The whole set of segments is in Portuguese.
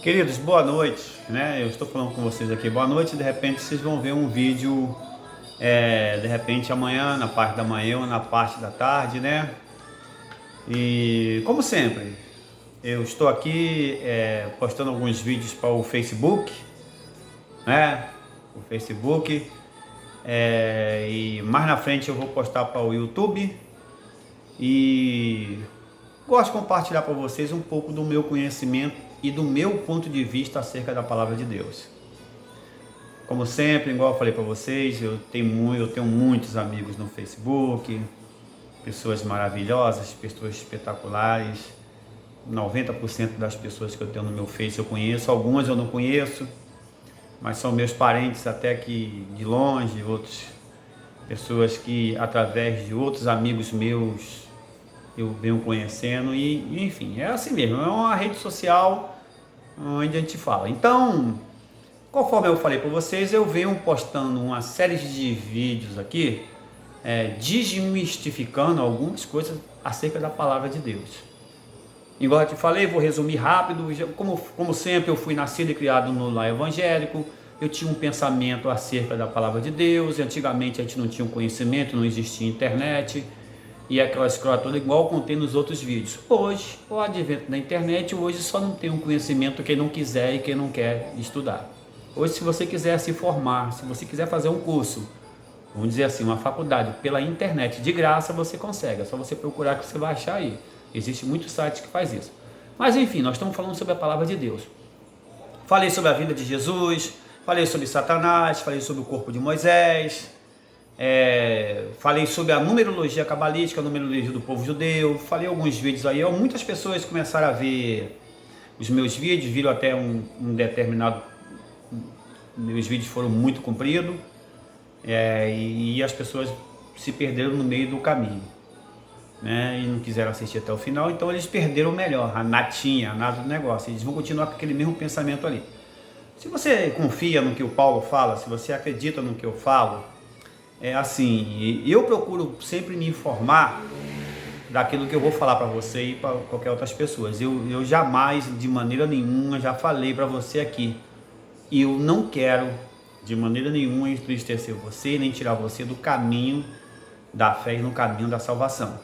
Queridos, boa noite, né? Eu estou falando com vocês aqui, boa noite. De repente vocês vão ver um vídeo, de repente amanhã, na parte da manhã ou na parte da tarde, né? E como sempre, eu estou aqui postando alguns vídeos para o Facebook, né? O Facebook, e mais na frente eu vou postar para o YouTube. E gosto de compartilhar para vocês um pouco do meu conhecimento e do meu ponto de vista acerca da palavra de Deus. Como sempre, igual eu falei para vocês, eu tenho muitos amigos no Facebook, pessoas maravilhosas, pessoas espetaculares. 90% das pessoas que eu tenho no meu Face eu conheço, algumas eu não conheço, mas são meus parentes até que de longe, outras pessoas que através de outros amigos meus eu venho conhecendo e enfim, é assim mesmo, é uma rede social onde a gente fala. Então, conforme eu falei para vocês, eu venho postando uma série de vídeos aqui, desmistificando algumas coisas acerca da palavra de Deus. Igual eu te falei, vou resumir rápido. Como sempre, eu fui nascido e criado no lar evangélico. Eu tinha um pensamento acerca da palavra de Deus. Antigamente a gente não tinha um conhecimento, não existia internet. E aquela escola toda igual contei nos outros vídeos. Hoje, o advento da internet, hoje só não tem um conhecimento quem não quiser e quem não quer estudar. Hoje, se você quiser se formar, se você quiser fazer um curso, vamos dizer assim, uma faculdade, pela internet, de graça você consegue. É só você procurar que você vai achar aí. Existem muitos sites que faz isso. Mas enfim, nós estamos falando sobre a palavra de Deus. Falei sobre a vida de Jesus, falei sobre Satanás, falei sobre o corpo de Moisés, falei sobre a numerologia cabalística, a numerologia do povo judeu, falei alguns vídeos aí. Muitas pessoas começaram a ver os meus vídeos, viram até um determinado... Meus vídeos foram muito compridos, e as pessoas se perderam no meio do caminho, né? E não quiseram assistir até o final, então eles perderam o melhor, a natinha, a nata do negócio. Eles vão continuar com aquele mesmo pensamento ali. Se você confia no que o Paulo fala, se você acredita no que eu falo, é assim, eu procuro sempre me informar daquilo que eu vou falar para você e para qualquer outras pessoas. Eu jamais, de maneira nenhuma, já falei para você aqui, e eu não quero de maneira nenhuma entristecer você, nem tirar você do caminho da fé e no caminho da salvação.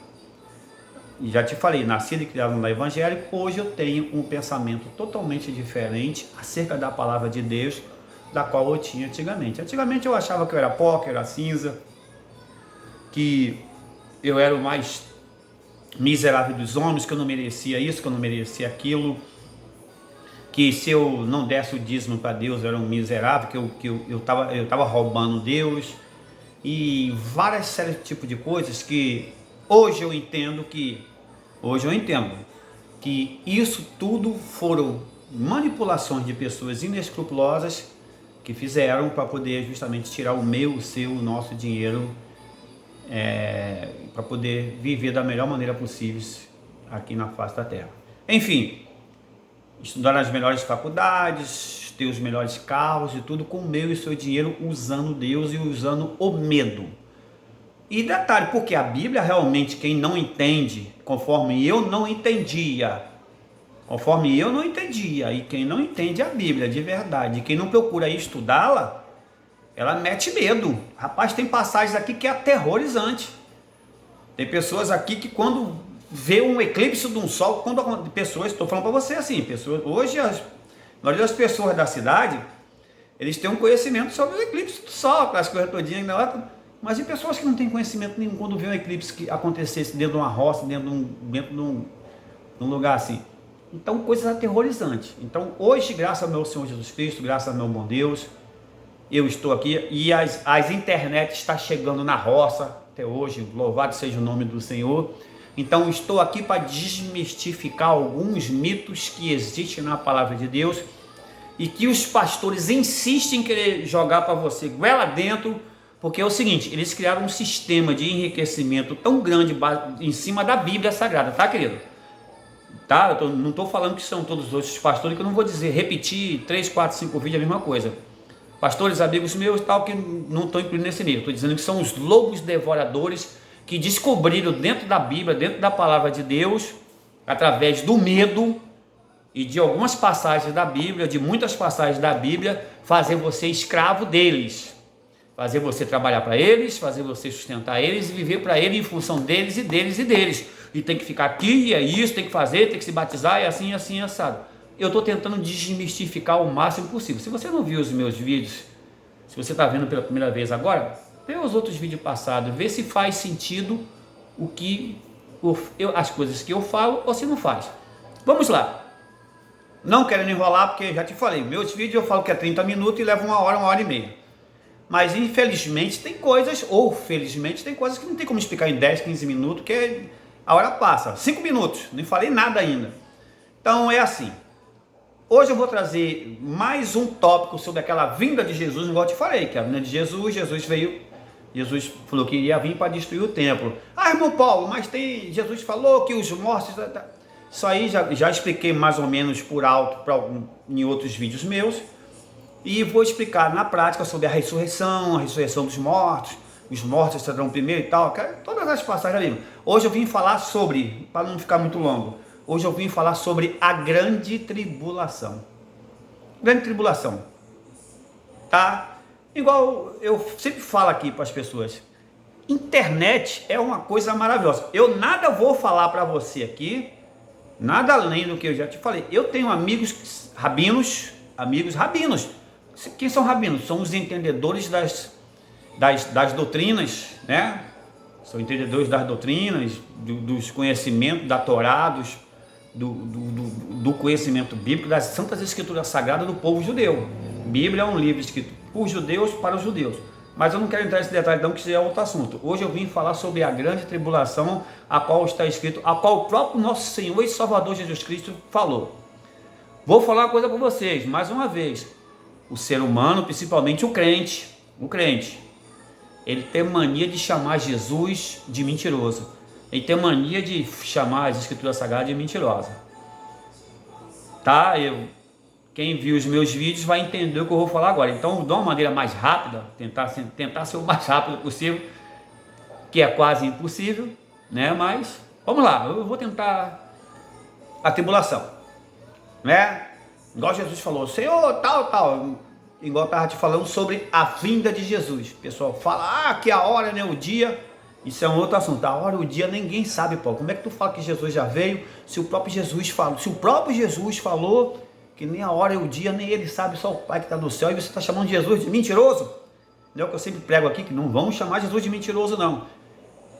E já te falei, nascido e criado no lar evangélico, hoje eu tenho um pensamento totalmente diferente acerca da palavra de Deus, da qual eu tinha antigamente. Antigamente eu achava que eu era pó, que eu era cinza, que eu era o mais miserável dos homens, que eu não merecia isso, que eu não merecia aquilo, que se eu não desse o dízimo para Deus eu era um miserável, que eu tava roubando Deus, e várias séries de tipo de coisas que hoje eu entendo que isso tudo foram manipulações de pessoas inescrupulosas que fizeram para poder justamente tirar o meu, o seu, o nosso dinheiro, para poder viver da melhor maneira possível aqui na face da terra. Enfim, estudar nas melhores faculdades, ter os melhores carros e tudo com o meu e o seu dinheiro, usando Deus e usando o medo. E detalhe, porque a Bíblia realmente, quem não entende, conforme eu não entendia, e quem não entende a Bíblia de verdade, quem não procura estudá-la, ela mete medo. Rapaz, tem passagens aqui que é aterrorizante. Tem pessoas aqui que quando vê um eclipse de um sol, estou falando para você assim, hoje a maioria das pessoas da cidade, eles têm um conhecimento sobre o eclipse do sol, aquelas coisas todinhas, mas e pessoas que não têm conhecimento nenhum quando vê um eclipse que acontecesse dentro de uma roça, dentro de um lugar assim. Então, coisas aterrorizantes. Então, hoje, graças ao meu Senhor Jesus Cristo, graças ao meu bom Deus, eu estou aqui e as internet está chegando na roça até hoje, louvado seja o nome do Senhor. Então, estou aqui para desmistificar alguns mitos que existem na palavra de Deus e que os pastores insistem em querer jogar para você goela dentro, porque é o seguinte, eles criaram um sistema de enriquecimento tão grande em cima da Bíblia Sagrada, tá, querido? Tá? Não estou falando que são todos os outros pastores, que eu não vou repetir 3, 4, 5 vídeos a mesma coisa. Pastores, amigos meus, tal, que não estou incluindo nesse nível. Estou dizendo que são os lobos devoradores que descobriram dentro da Bíblia, dentro da palavra de Deus, através do medo, e de algumas passagens da Bíblia, de muitas passagens da Bíblia, fazer você escravo deles, fazer você trabalhar para eles, fazer você sustentar eles e viver para eles em função deles e deles e deles, e tem que ficar aqui, e é isso, tem que fazer, tem que se batizar, e assim, assim, assado. Eu estou tentando desmistificar o máximo possível. Se você não viu os meus vídeos, se você está vendo pela primeira vez agora, vê os outros vídeos passados, vê se faz sentido as coisas que eu falo ou se não faz. Vamos lá. Não quero enrolar, porque já te falei, meus vídeos eu falo que é 30 minutos e leva uma hora e meia. Mas infelizmente tem coisas, ou felizmente tem coisas que não tem como explicar em 10, 15 minutos, porque a hora passa. 5 minutos, nem falei nada ainda. Então é assim. Hoje eu vou trazer mais um tópico sobre aquela vinda de Jesus, igual eu te falei, que a vinda de Jesus, Jesus falou que iria vir para destruir o templo. Ah, irmão Paulo, mas Jesus falou que os mortos... Isso aí já expliquei mais ou menos por alto em outros vídeos meus. E vou explicar na prática sobre a ressurreição dos mortos, os mortos estarão primeiro e tal, todas as passagens da Bíblia. Hoje eu vim falar sobre, para não ficar muito longo, hoje eu vim falar sobre a grande tribulação. Grande tribulação, tá? Igual eu sempre falo aqui para as pessoas, internet é uma coisa maravilhosa. Eu nada vou falar para você aqui, nada além do que eu já te falei. Eu tenho amigos rabinos. Quem são rabinos? São os entendedores das doutrinas, né? São entendedores das doutrinas, dos conhecimentos da Torá, do conhecimento bíblico, das santas escrituras sagradas do povo judeu. Bíblia é um livro escrito por judeus para os judeus. Mas eu não quero entrar nesse detalhe não, que isso é outro assunto. Hoje eu vim falar sobre a grande tribulação, a qual está escrito, a qual o próprio nosso Senhor e Salvador Jesus Cristo falou. Vou falar uma coisa para vocês, mais uma vez. O ser humano, principalmente o crente, ele tem mania de chamar Jesus de mentiroso. Ele tem mania de chamar as escrituras sagradas de mentirosa. Tá? Quem viu os meus vídeos vai entender o que eu vou falar agora. Então, de uma maneira mais rápida, tentar ser o mais rápido possível, que é quase impossível, né? Mas, vamos lá, eu vou tentar a tribulação, né? Igual Jesus falou, Senhor, tal, igual eu estava te falando sobre a vinda de Jesus. O pessoal fala, que a hora, né, o dia, isso é um outro assunto. A hora, o dia, ninguém sabe, Paulo. Como é que tu fala que Jesus já veio, se o próprio Jesus falou que nem a hora e o dia, nem ele sabe, só o Pai que está no céu, e você está chamando Jesus de mentiroso? Não é o que eu sempre prego aqui, que não vamos chamar Jesus de mentiroso, não.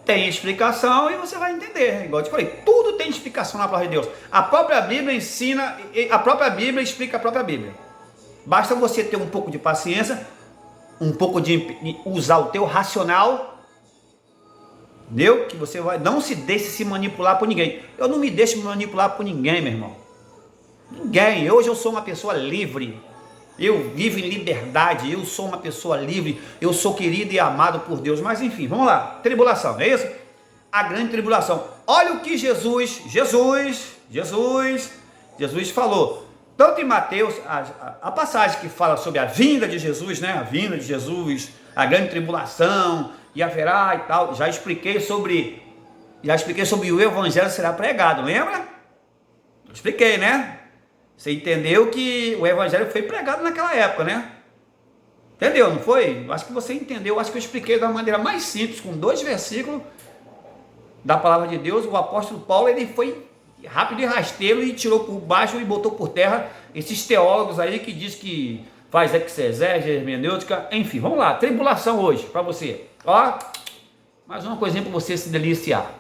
Tem explicação e você vai entender. Igual eu te falei, tudo tem explicação na palavra de Deus. A própria Bíblia ensina, a própria Bíblia explica a própria Bíblia. Basta você ter um pouco de paciência, um pouco de usar o teu racional, entendeu? Que você vai, não se deixe se manipular por ninguém. Eu não me deixo me manipular por ninguém, meu irmão. Ninguém. Hoje eu sou uma pessoa livre. Eu vivo em liberdade, eu sou uma pessoa livre, eu sou querido e amado por Deus. Mas enfim, vamos lá, tribulação, não é isso? A grande tribulação. Olha o que Jesus falou. Tanto em Mateus, a passagem que fala sobre a vinda de Jesus, né? A vinda de Jesus, a grande tribulação, e haverá e tal. Já expliquei sobre o evangelho será pregado, lembra? Expliquei, né? Você entendeu que o evangelho foi pregado naquela época, né? Entendeu, não foi? Acho que você entendeu, acho que eu expliquei de uma maneira mais simples, com 2 versículos da palavra de Deus. O apóstolo Paulo, ele foi rápido e rasteiro e tirou por baixo e botou por terra esses teólogos aí que diz que faz exegese, hermenêutica, enfim, vamos lá, tribulação hoje para você. Ó, mais uma coisinha para você se deliciar.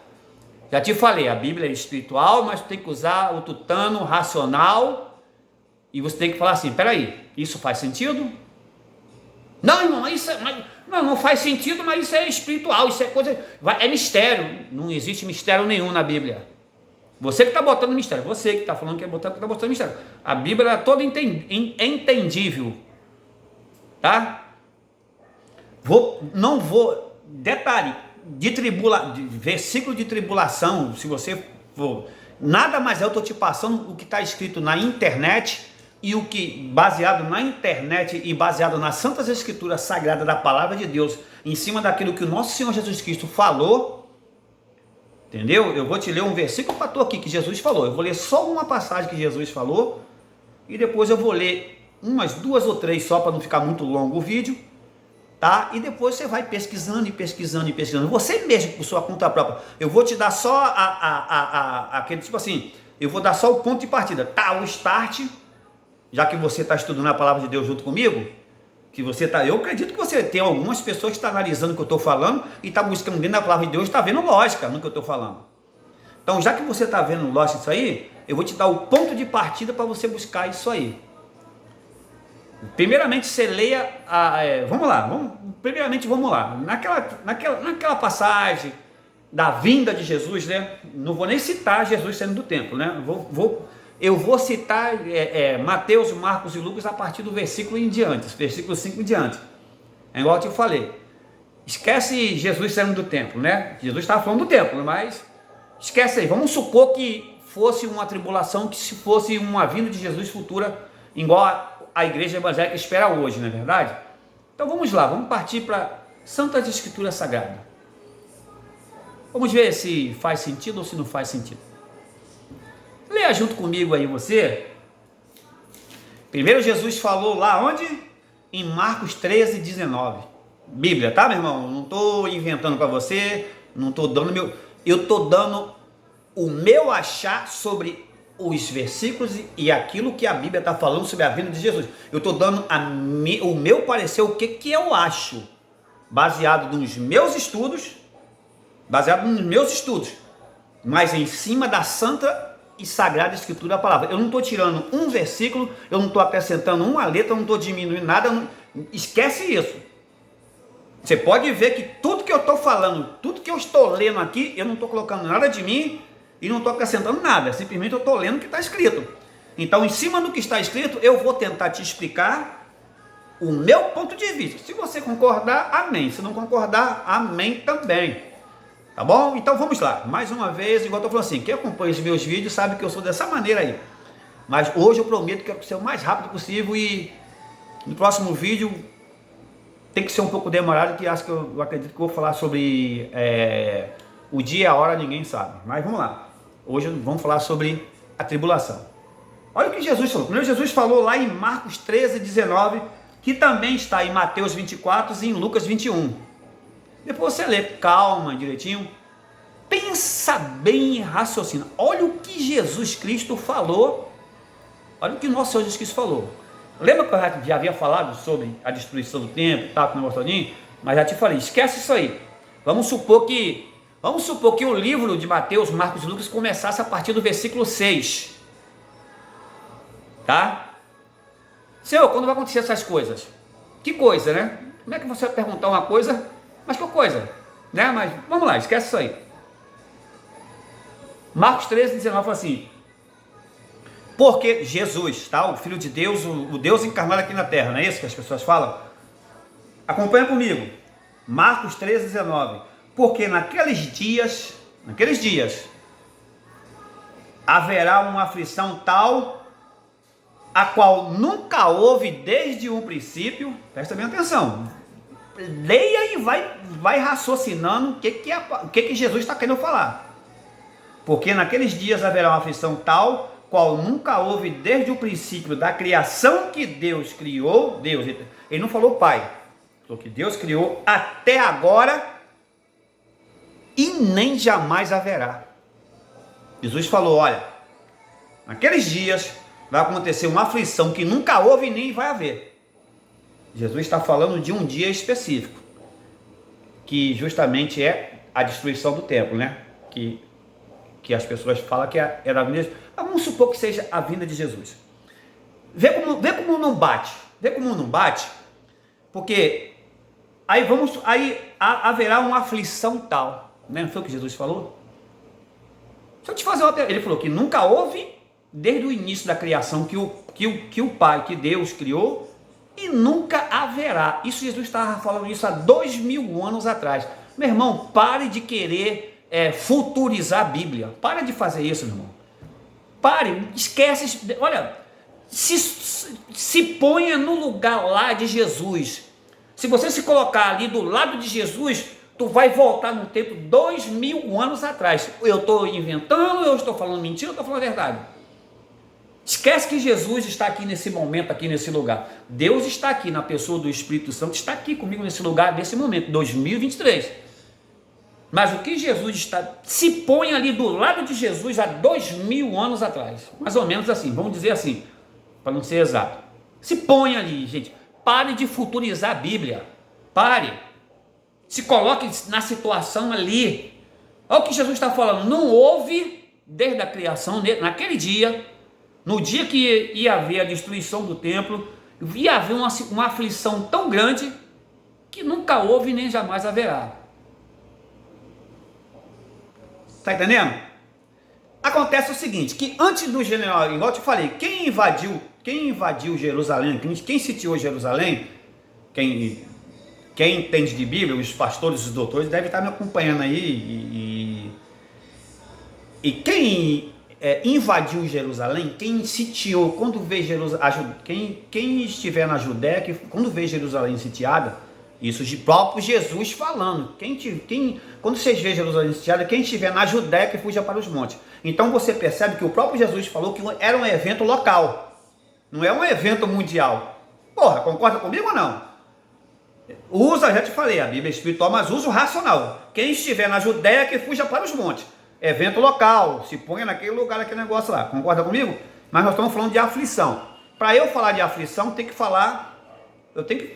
Já te falei, a Bíblia é espiritual, mas tu tem que usar o tutano racional e você tem que falar assim, peraí, isso faz sentido? Não, irmão, não faz sentido, mas isso é espiritual, isso é coisa, é mistério. Não existe mistério nenhum na Bíblia. Você que está botando mistério, você que está falando que está botando mistério. A Bíblia é toda entendível, tá? Detalhe, de versículo de tribulação, se você for, nada mais eu estou te passando o que está escrito na internet, e o que, baseado na internet e baseado nas santas escrituras sagradas da palavra de Deus, em cima daquilo que o nosso Senhor Jesus Cristo falou, Entendeu? Eu vou te ler um versículo para tu aqui que Jesus falou. Eu vou ler só uma passagem que Jesus falou e depois eu vou ler umas 2 ou 3 só para não ficar muito longo o vídeo, tá? E depois você vai pesquisando e pesquisando e pesquisando. Você mesmo por sua conta própria. Eu vou te dar só aquele tipo assim, eu vou dar só o ponto de partida, tá? O start, já que você está estudando a palavra de Deus junto comigo, que você tá, eu acredito que você tem algumas pessoas que estão analisando o que eu estou falando e está buscando dentro da palavra de Deus, está vendo lógica no que eu estou falando. Então, já que você está vendo lógica isso aí, eu vou te dar o ponto de partida para você buscar isso aí. Primeiramente, você leia, vamos lá. Naquela passagem da vinda de Jesus, né? Não vou nem citar Jesus saindo do templo, né? Eu vou citar Mateus, Marcos e Lucas a partir do versículo em diante, versículo 5 em diante. É igual eu falei. Esquece Jesus saindo do templo, né? Jesus estava falando do templo, mas esquece aí. Vamos supor que fosse uma tribulação, que se fosse uma vinda de Jesus futura, igual a igreja evangélica espera hoje, não é verdade? Então vamos lá, vamos partir para Santas Escrituras Sagradas. Vamos ver se faz sentido ou se não faz sentido. Leia junto comigo aí você. Primeiro Jesus falou lá onde? Em Marcos 13, 19. Bíblia, tá, meu irmão? Não estou inventando para você, não estou dando eu estou dando o meu achar sobre os versículos e aquilo que a Bíblia está falando sobre a vinda de Jesus. Eu estou dando o meu parecer, o que eu acho, baseado nos meus estudos, mas em cima da santa e sagrada Escritura da palavra. Eu não estou tirando um versículo, eu não estou acrescentando uma letra, eu não estou diminuindo nada, esquece isso. Você pode ver que tudo que eu estou falando, tudo que eu estou lendo aqui, eu não estou colocando nada de mim e não estou acrescentando nada, simplesmente eu estou lendo o que está escrito. Então, em cima do que está escrito, eu vou tentar te explicar o meu ponto de vista. Se você concordar, amém. Se não concordar, amém também. Tá bom? Então vamos lá. Mais uma vez, igual eu estou falando assim, quem acompanha os meus vídeos sabe que eu sou dessa maneira aí. Mas hoje eu prometo que eu quero ser o mais rápido possível e no próximo vídeo tem que ser um pouco demorado, que acho que eu acredito que eu vou falar sobre o dia e a hora, ninguém sabe. Mas vamos lá. Hoje vamos falar sobre a tribulação. Olha o que Jesus falou. Primeiro Jesus falou lá em Marcos 13, 19, que também está em Mateus 24 e em Lucas 21. Depois você lê, calma, direitinho. Pensa bem e raciocina. Olha o que Jesus Cristo falou. Olha o que o nosso Senhor Jesus Cristo falou. Lembra que eu já havia falado sobre a destruição do templo, tá, com o negócio todinho? Mas já te falei, esquece isso aí. Vamos supor que o livro de Mateus, Marcos e Lucas começasse a partir do versículo 6. Tá? Senhor, quando vai acontecer essas coisas? Que coisa, né? Como é que você vai perguntar uma coisa, mas que coisa? Né? Mas vamos lá, esquece isso aí. Marcos 13, 19 fala assim: porque Jesus, tá? O Filho de Deus, o Deus encarnado aqui na terra, não é isso que as pessoas falam? Acompanha comigo. Marcos 13, 19. Porque naqueles dias, haverá uma aflição tal, a qual nunca houve desde um princípio. Presta bem atenção. Leia e vai raciocinando o que Jesus está querendo falar. Porque naqueles dias haverá uma aflição tal, qual nunca houve desde o princípio da criação que Deus criou. Deus, ele não falou Pai, falou que Deus criou até agora e nem jamais haverá. Jesus falou: olha, naqueles dias vai acontecer uma aflição que nunca houve e nem vai haver. Jesus está falando de um dia específico, que justamente é a destruição do templo, né? Que as pessoas falam que é a vinda de Jesus. Mas vamos supor que seja a vinda de Jesus. Vê como não bate, porque aí haverá uma aflição tal, né? Não foi o que Jesus falou? Deixa eu te fazer uma. Ele falou que nunca houve desde o início da criação que o Pai, que Deus criou, e nunca haverá. Isso Jesus estava falando isso há 2000 anos atrás. Meu irmão, pare de querer futurizar a Bíblia. Para de fazer isso, meu irmão. Pare, esquece. Olha, se ponha no lugar lá de Jesus. Se você se colocar ali do lado de Jesus, Tu vai voltar no tempo 2000 anos atrás. Eu estou inventando, eu estou falando mentira, eu estou falando a verdade. Esquece que Jesus está aqui nesse momento, aqui nesse lugar. Deus está aqui na pessoa do Espírito Santo, está aqui comigo nesse lugar, nesse momento, 2023. Mas o que Jesus está, se põe ali do lado de Jesus há 2000 anos atrás. Mais ou menos assim, vamos dizer assim, para não ser exato. Se põe ali, gente. Pare de futurizar a Bíblia. Pare. Se coloque na situação ali. Olha o que Jesus está falando. Não houve, desde a criação, naquele dia, no dia que ia haver a destruição do templo, ia haver uma aflição tão grande que nunca houve nem jamais haverá. Está entendendo? Acontece o seguinte, que antes do general, igual eu te falei, quem invadiu Jerusalém, quem sitiou Jerusalém, quem entende de Bíblia, os pastores, os doutores, devem estar me acompanhando aí, e quem invadiu Jerusalém, quem sitiou, quando vê Jerusalém, quem estiver na Judéia, quando vê Jerusalém sitiada, isso de próprio Jesus falando, quando vocês vê Jerusalém sitiada, quem estiver na Judéia que fuja para os montes. Então você percebe que o próprio Jesus falou que era um evento local, não é um evento mundial. Porra, concorda comigo ou não? Já te falei, a Bíblia é espiritual, mas usa o racional. Quem estiver na Judéia que fuja para os montes. Evento local, se ponha naquele lugar, naquele negócio lá. Concorda comigo? Mas nós estamos falando de aflição. Para eu falar de aflição, eu tenho que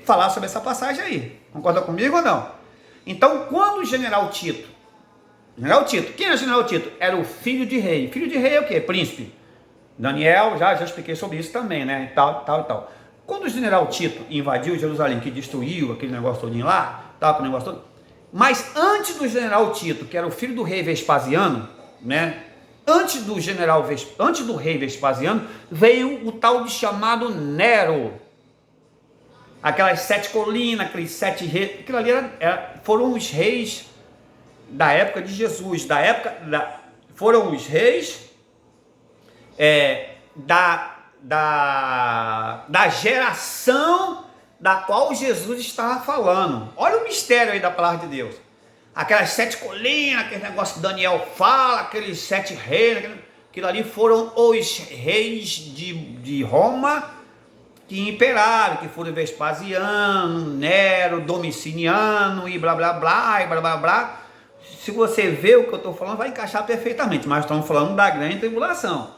falar sobre essa passagem aí. Concorda comigo ou não? Então, quando o general Tito, quem era o general Tito? Era o filho de rei. Filho de rei é o quê? Príncipe. Daniel, já expliquei sobre isso também, né? Tal. Quando o general Tito invadiu Jerusalém, que destruiu aquele negócio todinho lá, aquele negócio todo, mas antes do general Tito, que era o filho do rei Vespasiano, né? Antes do rei Vespasiano, veio o tal de chamado Nero. Aquelas 7 colinas, aqueles 7 reis, aquilo ali foram os reis da época de Jesus, foram os reis da geração da qual Jesus estava falando. Olha o mistério aí da palavra de Deus. Aquelas 7 colinas, aquele negócio que Daniel fala, aqueles 7 reis, aquilo ali foram os reis de Roma que imperaram, que foram Vespasiano, Nero, Domiciano e blá blá blá, e blá blá blá. Se você vê o que eu estou falando, vai encaixar perfeitamente, mas estamos falando da grande tribulação.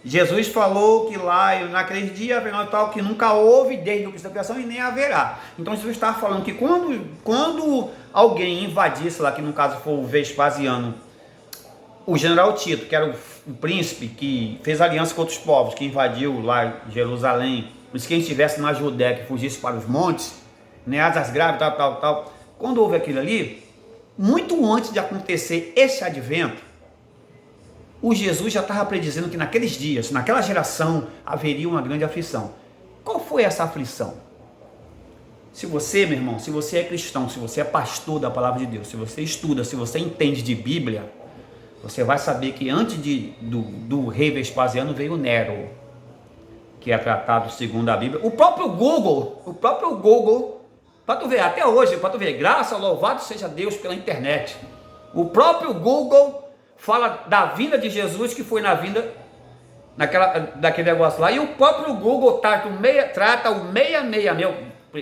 Jesus falou que lá, naqueles dias, haverá tal que nunca houve desde o princípio da criação e nem haverá. Então Jesus está falando que quando alguém invadisse lá, que no caso for o Vespasiano, o general Tito, que era o príncipe que fez aliança com outros povos, que invadiu lá Jerusalém, mas quem estivesse na Judéia, que fugisse para os montes, né, asas graves, tal. Quando houve aquilo ali, muito antes de acontecer esse advento, o Jesus já estava predizendo que naqueles dias, naquela geração, haveria uma grande aflição. Qual foi essa aflição? Se você, meu irmão, se você é cristão, se você é pastor da palavra de Deus, se você estuda, se você entende de Bíblia, você vai saber que antes do rei Vespasiano veio Nero, que é tratado segundo a Bíblia. O próprio Google, para tu ver, até hoje, para tu ver, graças, louvado seja Deus pela internet. O próprio Google fala da vinda de Jesus, que foi na vinda daquele negócio lá, e o próprio Google trata o 666,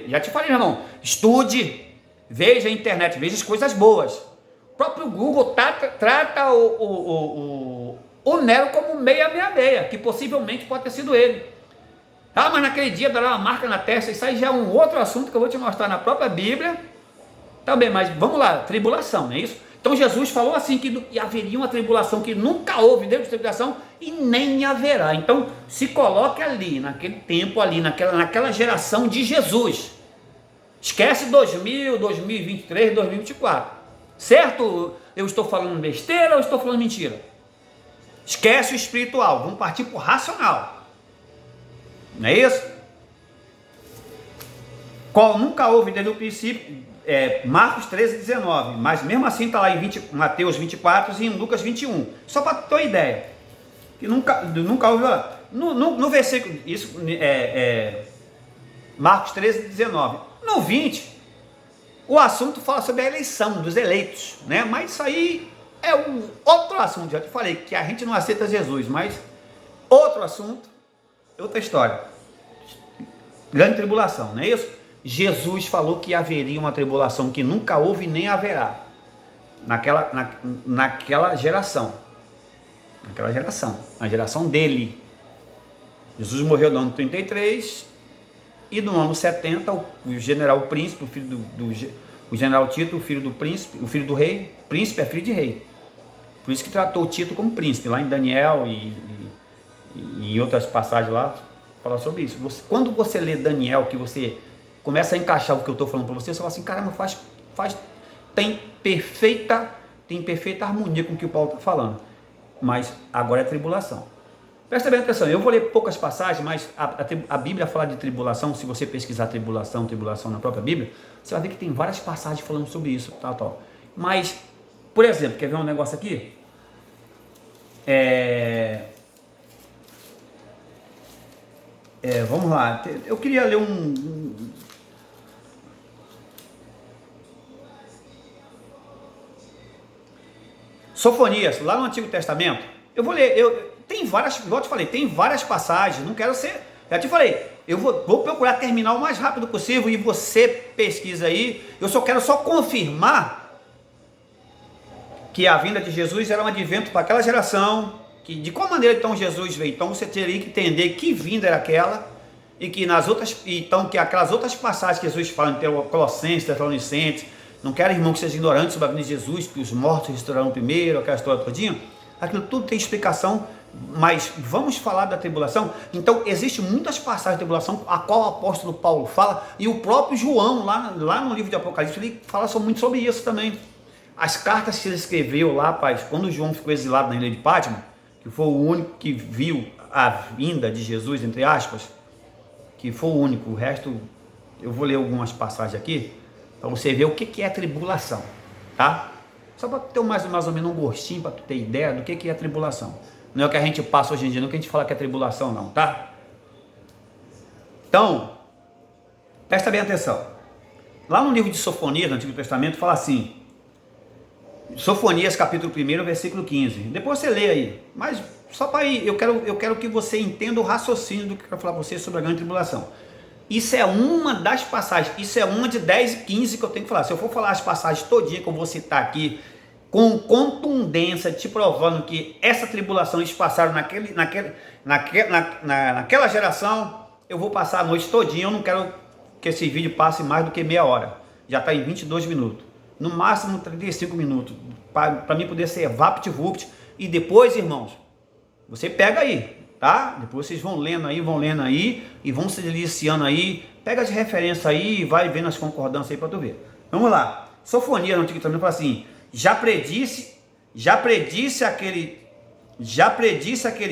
já te falei, meu irmão, estude, veja a internet, veja as coisas boas. O próprio Google trata o Nero como 666, que possivelmente pode ter sido ele. Mas naquele dia dará uma marca na testa, isso aí já é um outro assunto que eu vou te mostrar na própria Bíblia, também, mas vamos lá, tribulação, não é isso? Então Jesus falou assim que haveria uma tribulação que nunca houve desde a tribulação e nem haverá. Então se coloque ali, naquele tempo ali, naquela geração de Jesus. Esquece 2023, 2024. Certo? Eu estou falando besteira ou estou falando mentira? Esquece o espiritual, vamos partir para o racional. Não é isso? Qual nunca houve desde o princípio, Marcos 13, 19, mas mesmo assim está lá em Mateus 24 e em Lucas 21, só para ter uma ideia, que nunca houve lá, no versículo, isso Marcos 13, 19, no 20, O assunto fala sobre a eleição dos eleitos, né? Mas isso aí é um outro assunto. Já te falei que a gente não aceita Jesus, mas outro assunto, outra história. Grande tribulação, não é isso? Jesus falou que haveria uma tribulação que nunca houve nem haverá naquela geração. A geração dele. Jesus morreu no ano 33 e no ano 70 o general príncipe, o filho o general Tito, o filho do príncipe, o filho do rei, príncipe é filho de rei. Por isso que tratou o Tito como príncipe, lá em Daniel e em outras passagens lá, fala sobre isso. Quando você lê Daniel, que você começa a encaixar o que eu estou falando para você fala assim, caramba, tem perfeita harmonia com o que o Paulo está falando. Mas agora é tribulação. Presta bem atenção, eu vou ler poucas passagens, mas a Bíblia fala de tribulação. Se você pesquisar tribulação na própria Bíblia, você vai ver que tem várias passagens falando sobre isso, tal. Mas, por exemplo, quer ver um negócio aqui? Vamos lá, eu queria ler Sofonias, lá no Antigo Testamento. Eu vou ler, tem várias, igual eu te falei, tem várias passagens, não quero ser, já te falei, eu vou procurar terminar o mais rápido possível e você pesquisa aí. Eu só quero confirmar que a vinda de Jesus era um advento para aquela geração, que de qual maneira então Jesus veio. Então você teria que entender que vinda era aquela, e que que aquelas outras passagens que Jesus fala em Colossenses, Tessalonicenses, não quero, irmão, que seja ignorante sobre a vinda de Jesus, que os mortos restaurarão primeiro, aquela história todinha. Aquilo tudo tem explicação, mas vamos falar da tribulação. Então, existem muitas passagens de tribulação, a qual o apóstolo Paulo fala, e o próprio João, lá no livro de Apocalipse, ele fala muito sobre isso também. As cartas que ele escreveu lá, rapaz, quando João ficou exilado na ilha de Patmos, que foi o único que viu a vinda de Jesus, entre aspas, que foi o único, o resto, eu vou ler algumas passagens aqui, para você ver o que é tribulação, tá? Só para ter mais ou menos um gostinho, para tu ter ideia do que é tribulação. Não é o que a gente passa hoje em dia, não é o que a gente fala que é tribulação não, tá? Então, presta bem atenção. Lá no livro de Sofonias, no Antigo Testamento, fala assim, Sofonias capítulo 1, versículo 15. Depois você lê aí, mas só para ir, eu quero que você entenda o raciocínio do que eu quero falar para você sobre a grande tribulação. Isso é uma das passagens, isso é uma de 10 e 15 que eu tenho que falar. Se eu for falar as passagens todinha que eu vou citar aqui, com contundência, te provando que essa tribulação eles passaram naquela geração, eu vou passar a noite todinha. Eu não quero que esse vídeo passe mais do que meia hora. Já está em 22 minutos. No máximo 35 minutos. Para mim poder ser vapt-vupt. E depois, irmãos, você pega aí, tá? Depois vocês vão lendo aí e vão se deliciando aí. Pega as referências aí e vai vendo as concordâncias aí para tu ver. Vamos lá. Sofonias no Antigo Testamento fala assim: já predisse aquele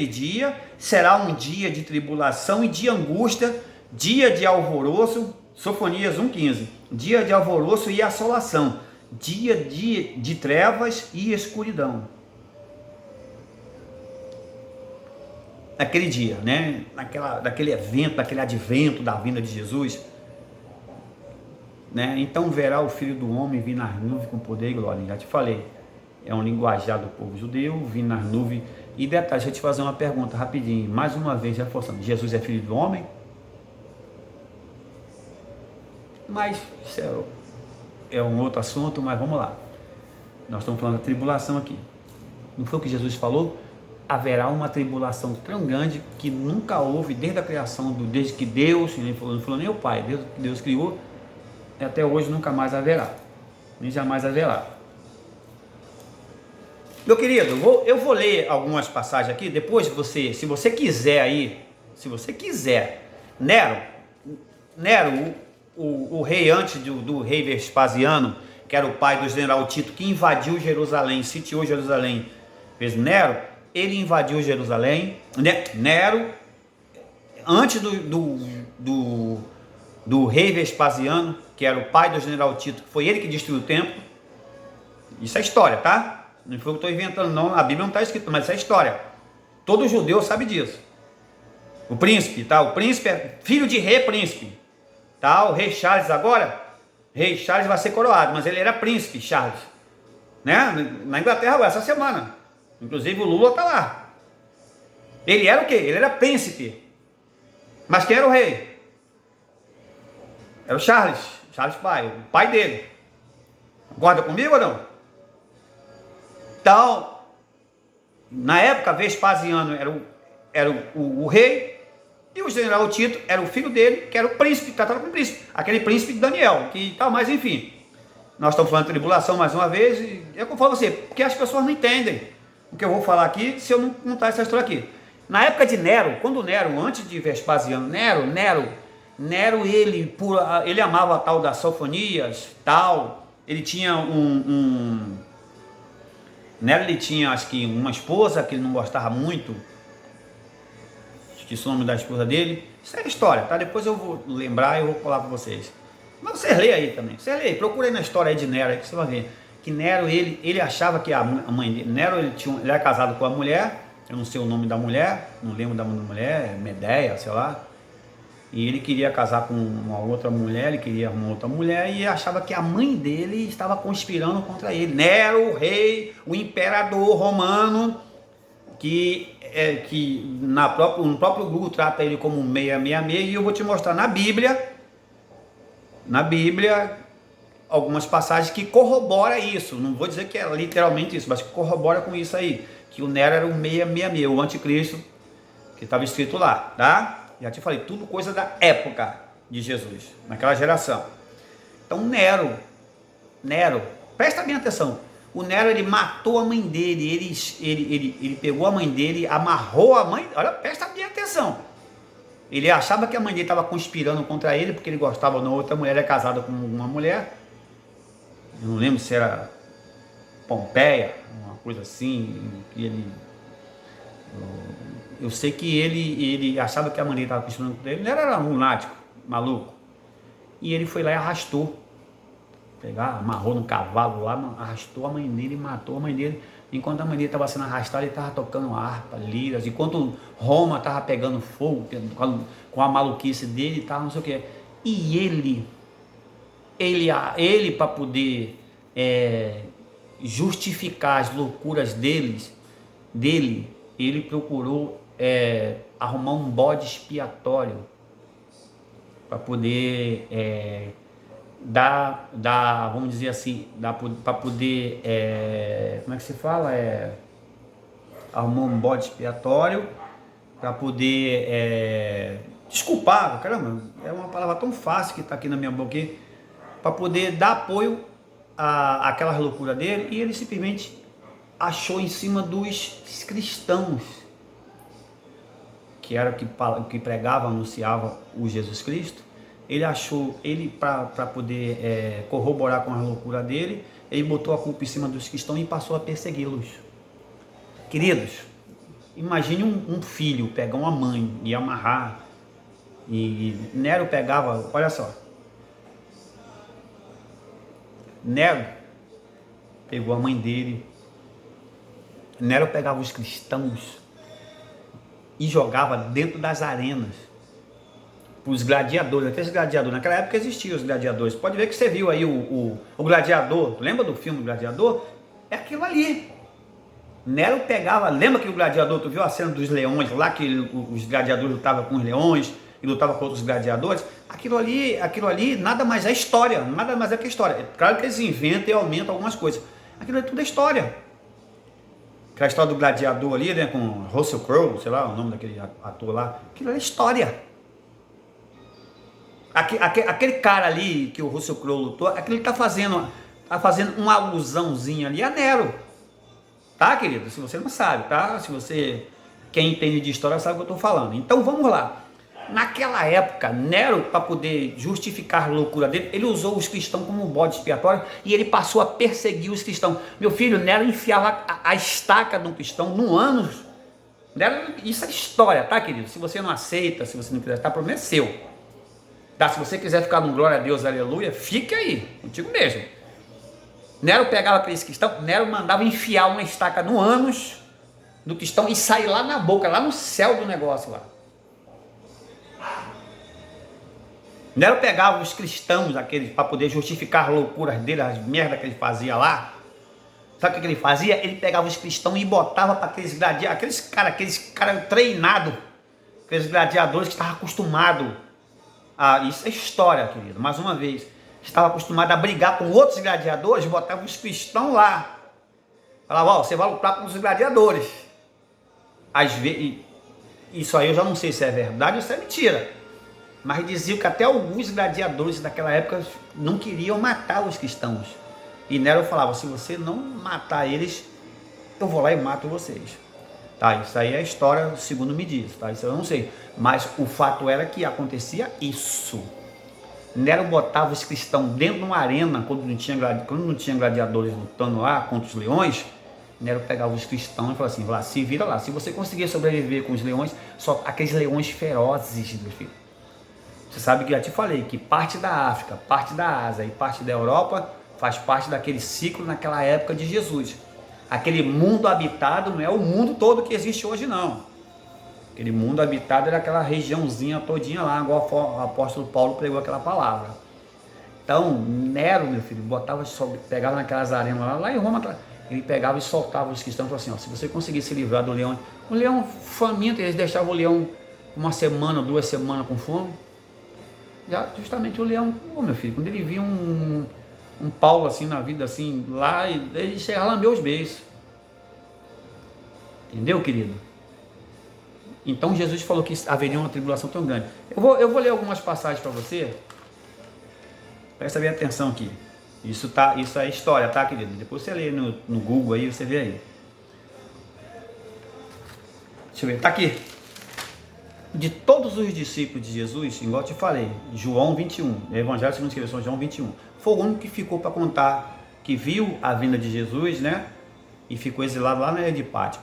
dia, será um dia de tribulação e de angústia, dia de alvoroço. Sofonias 1,15. Dia de alvoroço e assolação, dia de trevas e escuridão. Naquele dia, né? Daquele evento, daquele advento da vinda de Jesus, né? Então verá o Filho do Homem vir nas nuvens com poder e glória. Já te falei, é um linguajar do povo judeu, vir nas nuvens. E detalhe, deixa eu te fazer uma pergunta rapidinho, mais uma vez reforçando: Jesus é Filho do Homem? Mas isso é um outro assunto, mas vamos lá. Nós estamos falando da tribulação aqui. Não foi o que Jesus falou? Haverá uma tribulação tão grande que nunca houve desde a criação, desde que Deus, não falou nem o Pai, desde que Deus criou, até hoje nunca mais haverá, nem jamais haverá. Meu querido, eu vou ler algumas passagens aqui, depois se você quiser, Nero, o rei antes do rei Vespasiano, que era o pai do general Tito, que invadiu Jerusalém, sitiou Jerusalém, fez Nero. Ele invadiu Jerusalém. Nero, antes do rei Vespasiano, que era o pai do general Tito, foi ele que destruiu o templo. Isso é história, tá? Não foi o que eu estou inventando, não. A Bíblia não está escrito, mas isso é história. Todo judeu sabe disso. O príncipe, tá? O príncipe é filho de rei príncipe, tá? O rei Charles agora, Rei Charles vai ser coroado, mas ele era príncipe Charles, né? Na Inglaterra agora, essa semana. Inclusive o Lula está lá. Ele era o quê? Ele era príncipe. Mas quem era o rei? Era o Charles pai, o pai dele. Concorda comigo ou não? Então, na época, Vespasiano era o rei, e o general Tito era o filho dele, que era o príncipe, tratado como príncipe, aquele príncipe de Daniel, que tal, mas enfim. Nós estamos falando de tribulação mais uma vez, e é como eu falo você, porque as pessoas não entendem o que eu vou falar aqui se eu não contar essa história aqui. Na época de Nero, quando Nero, antes de Vespasiano, Nero ele amava a tal das Sofonias, tal, ele tinha Nero ele tinha, acho que uma esposa que ele não gostava muito, esqueci o nome da esposa dele, isso é história, tá? Depois eu vou lembrar e eu vou falar para vocês. Mas você lê aí também, você lê aí, procura aí na história aí de Nero, aí que você vai ver, que Nero, ele achava que a mãe dele, Nero ele era casado com a mulher, eu não sei o nome da mulher, não lembro da mulher, Medeia, sei lá, e ele queria casar com uma outra mulher, ele queria uma outra mulher e achava que a mãe dele estava conspirando contra ele. Nero, o rei, o imperador romano, que no próprio Google trata ele como 666, e eu vou te mostrar na Bíblia, algumas passagens que corroboram isso. Não vou dizer que é literalmente isso, mas que corrobora com isso aí, que o Nero era o 666, o anticristo, que estava escrito lá, tá? Já te falei, tudo coisa da época de Jesus, naquela geração. Então Nero, presta bem atenção, o Nero ele matou a mãe dele, ele pegou a mãe dele, amarrou a mãe, olha, presta bem atenção. Ele achava que a mãe dele estava conspirando contra ele, porque ele gostava de outra mulher, era casado com uma mulher, eu não lembro se era Pompeia, uma coisa assim, que ele... Eu sei que ele achava que a mãe dele estava conspirando contra ele, ele era um lunático, maluco. E ele foi lá e arrastou, amarrou no cavalo lá, arrastou a mãe dele e matou a mãe dele. Enquanto a mãe dele estava sendo arrastada, ele estava tocando harpa, liras. Enquanto Roma estava pegando fogo com a maluquice dele e tal, não sei o que. E ele para poder justificar as loucuras dele, ele procurou arrumar um bode expiatório para poder vamos dizer assim, para poder, como é que se fala? Arrumar um bode expiatório para poder desculpar, caramba, é uma palavra tão fácil que está aqui na minha boca, para poder dar apoio àquela loucura dele, e ele simplesmente achou em cima dos cristãos, que era que pregava, anunciava o Jesus Cristo. Ele achou, para poder corroborar com a loucura dele, ele botou a culpa em cima dos cristãos e passou a persegui-los. Queridos, imagine um filho pegar uma mãe e amarrar, e Nero pegava, olha só, Nero pegou a mãe dele, Nero pegava os cristãos e jogava dentro das arenas os gladiadores, aqueles gladiadores, naquela época existiam os gladiadores, pode ver que você viu aí o gladiador, lembra do filme Gladiador? É aquilo ali. Nero pegava, lembra que o gladiador, tu viu a cena dos leões lá, que os gladiadores lutavam com os leões e lutavam com outros gladiadores? Aquilo ali nada mais é história, nada mais é que história. É claro que eles inventam e aumentam algumas coisas, aquilo ali tudo é história. Aquela história do gladiador ali, né, com Russell Crowe, sei lá o nome daquele ator lá, aquilo é história. Aquele cara ali que o Russell Crowe lutou, aquele está fazendo uma alusãozinha ali a Nero, tá, querido? Se você não sabe, tá? Se você, quem entende de história, sabe o que eu estou falando. Então vamos lá. Naquela época, Nero, para poder justificar a loucura dele, ele usou os cristãos como um bode expiatório e ele passou a perseguir os cristãos. Meu filho, Nero enfiava a estaca de um cristão no ânus. Nero, isso é história, tá, querido? Se você não aceita, se você não quiser, tá, problema é seu. Tá, se você quiser ficar no glória a Deus, aleluia, fique aí, contigo mesmo. Nero pegava aqueles cristãos, Nero mandava enfiar uma estaca no ânus do cristão e sair lá na boca, lá no céu do negócio lá. Nero pegava os cristãos, aqueles, para poder justificar as loucuras dele, as merdas que ele fazia lá. Sabe o que ele fazia? Ele pegava os cristãos e botava para aqueles gladiadores, aqueles cara treinados, aqueles gladiadores que estavam acostumados a... Isso é história, querido, mais uma vez. Estava acostumado a brigar com outros gladiadores, botava os cristãos lá. Falava, ó, você vai lutar com os gladiadores. Às vezes, isso aí eu já não sei se é verdade ou se é mentira. Mas diziam que até alguns gladiadores daquela época não queriam matar os cristãos. E Nero falava, se você não matar eles, eu vou lá e mato vocês. Tá, isso aí é a história segundo me diz, tá? Isso eu não sei. Mas o fato era que acontecia isso. Nero botava os cristãos dentro de uma arena, quando não tinha gladiadores lutando lá contra os leões. Nero pegava os cristãos e falava assim, lá, se vira lá, se você conseguir sobreviver com os leões, só aqueles leões ferozes, meu filho. Você sabe que já te falei que parte da África, parte da Ásia e parte da Europa faz parte daquele ciclo naquela época de Jesus. Aquele mundo habitado não é o mundo todo que existe hoje, não. Aquele mundo habitado era aquela regiãozinha todinha lá, igual o apóstolo Paulo pregou aquela palavra. Então, Nero, meu filho, pegava naquelas arenas lá em Roma, ele pegava e soltava os cristãos e falava assim, ó, se você conseguir se livrar do leão, o leão faminto, eles deixavam o leão uma semana, 2 semanas com fome. Já justamente o leão, meu filho, quando ele via um Paulo assim na vida, assim, lá, ele chegava a lamber os beijos. Entendeu, querido? Então Jesus falou que haveria uma tribulação tão grande. Eu vou ler algumas passagens para você. Presta bem atenção aqui. Isso é história, tá, querido? Depois você lê no Google aí, você vê aí. Deixa eu ver, tá aqui. De todos os discípulos de Jesus, igual eu te falei, João 21, Evangelho segundo escreveu São João 21, foi o único que ficou para contar, que viu a vinda de Jesus, né? E ficou exilado lá na ilha de Pátimo.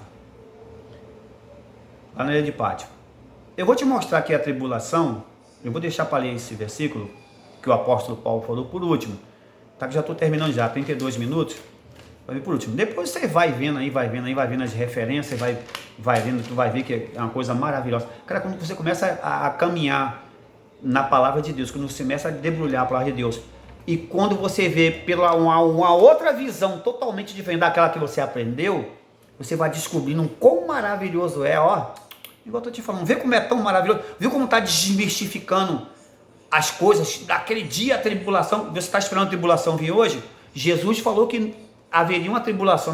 Lá na ilha de Pátimo. Eu vou te mostrar aqui a tribulação, eu vou deixar para ler esse versículo, que o apóstolo Paulo falou por último. Tá, que já estou terminando já, 32 minutos. Vai ver por último. Depois você vai vendo as referências, vai vendo, tu vai ver que é uma coisa maravilhosa. Cara, quando você começa a caminhar na palavra de Deus, quando você começa a debrulhar a palavra de Deus, e quando você vê pela uma outra visão totalmente diferente daquela que você aprendeu, você vai descobrindo quão maravilhoso é, ó. Igual eu tô te falando, vê como é tão maravilhoso, viu como tá desmistificando as coisas daquele dia, a tribulação. Você está esperando a tribulação vir hoje? Jesus falou que haveria uma tribulação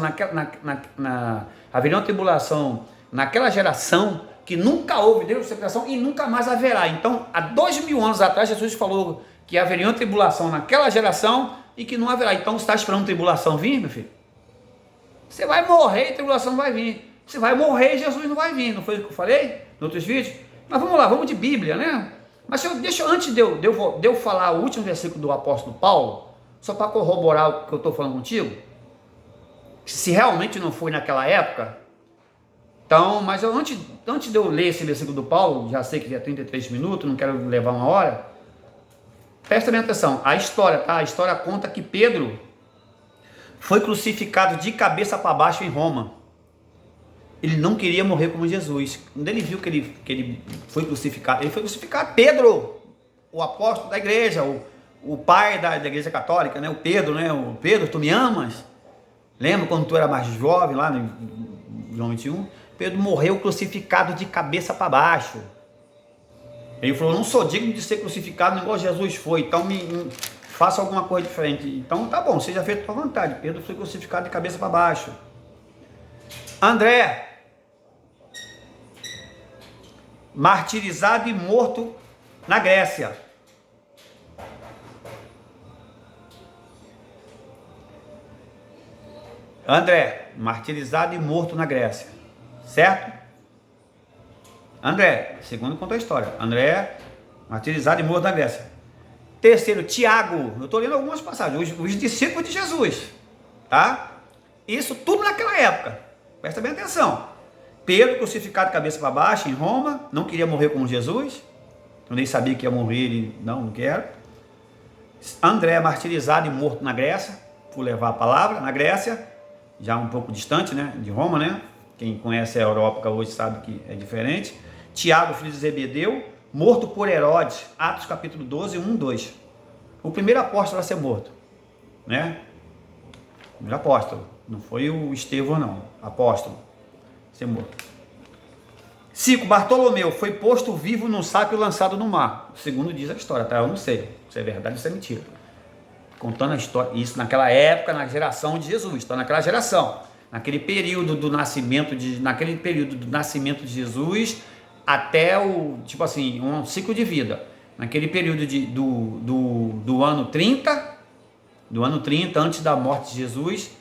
haveria uma tribulação naquela geração que nunca houve tribulação e nunca mais haverá. Então, há 2000 anos atrás, Jesus falou que haveria uma tribulação naquela geração e que não haverá. Então, você está esperando a tribulação vir, meu filho? Você vai morrer e a tribulação vai vir. Você vai morrer e Jesus não vai vir. Não foi o que eu falei em outros vídeos? Mas vamos lá, vamos de Bíblia, né? Mas antes de eu falar o último versículo do apóstolo Paulo, só para corroborar o que eu estou falando contigo, se realmente não foi naquela época, então, mas antes de eu ler esse versículo do Paulo, já sei que é 33 minutos, não quero levar 1 hora, presta bem atenção, a história, tá? A história conta que Pedro foi crucificado de cabeça para baixo em Roma. Ele não queria morrer como Jesus. Quando ele viu que ele foi crucificado, Pedro, o apóstolo da igreja, o pai da igreja católica, né? O Pedro, né? O Pedro, tu me amas? Lembra quando tu era mais jovem, lá no João 21? Pedro morreu crucificado de cabeça para baixo. Ele falou, não sou digno de ser crucificado igual Jesus foi, então faça alguma coisa diferente. Então tá bom, seja feito à tua vontade. Pedro foi crucificado de cabeça para baixo. André, martirizado e morto na Grécia. André, martirizado e morto na Grécia. Certo? André, segundo conta a história. André, martirizado e morto na Grécia. Terceiro, Tiago. Eu estou lendo algumas passagens. Os discípulos de Jesus. Tá? Isso tudo naquela época. Presta bem atenção. Pedro crucificado de cabeça para baixo em Roma. Não queria morrer como Jesus. Eu nem sabia que ia morrer. Ele, não quero. André, martirizado e morto na Grécia. Por levar a palavra na Grécia. Já um pouco distante, né, de Roma, né? Quem conhece a Europa hoje sabe que é diferente. Tiago, filho de Zebedeu, morto por Herodes, Atos capítulo 12, 1, 2. O primeiro apóstolo a ser morto, né? O primeiro apóstolo, não foi o Estevão não, apóstolo, ser morto. 5. Bartolomeu foi posto vivo num saco e lançado no mar. Segundo diz a história, tá? Eu não sei se é verdade ou se é mentira. Contando a história, isso naquela época, na geração de Jesus, tá? Naquela geração, naquele período do nascimento de Jesus até o, tipo assim, um ciclo de vida. Naquele período do ano 30, antes da morte de Jesus,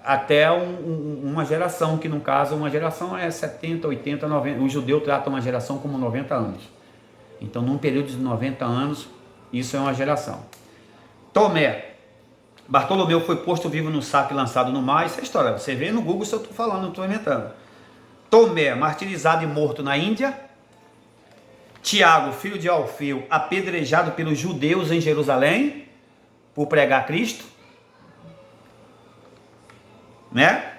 até uma geração, que no caso, uma geração é 70, 80, 90, o judeu trata uma geração como 90 anos. Então, num período de 90 anos, isso é uma geração. Tomé, Bartolomeu foi posto vivo no saco e lançado no mar, isso é história, você vê no Google se eu estou falando, não estou inventando. Tomé, martirizado e morto na Índia. Tiago, filho de Alfeu, apedrejado pelos judeus em Jerusalém, por pregar Cristo. Né?